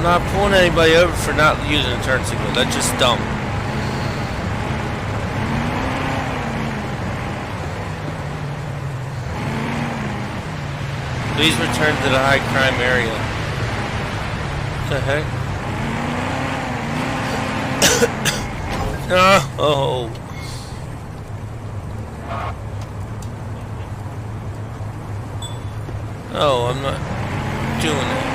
I'm not pulling anybody over for not using a turn signal. That's just dumb. Please return to the high crime area. What the heck? Oh. Oh, I'm not doing it.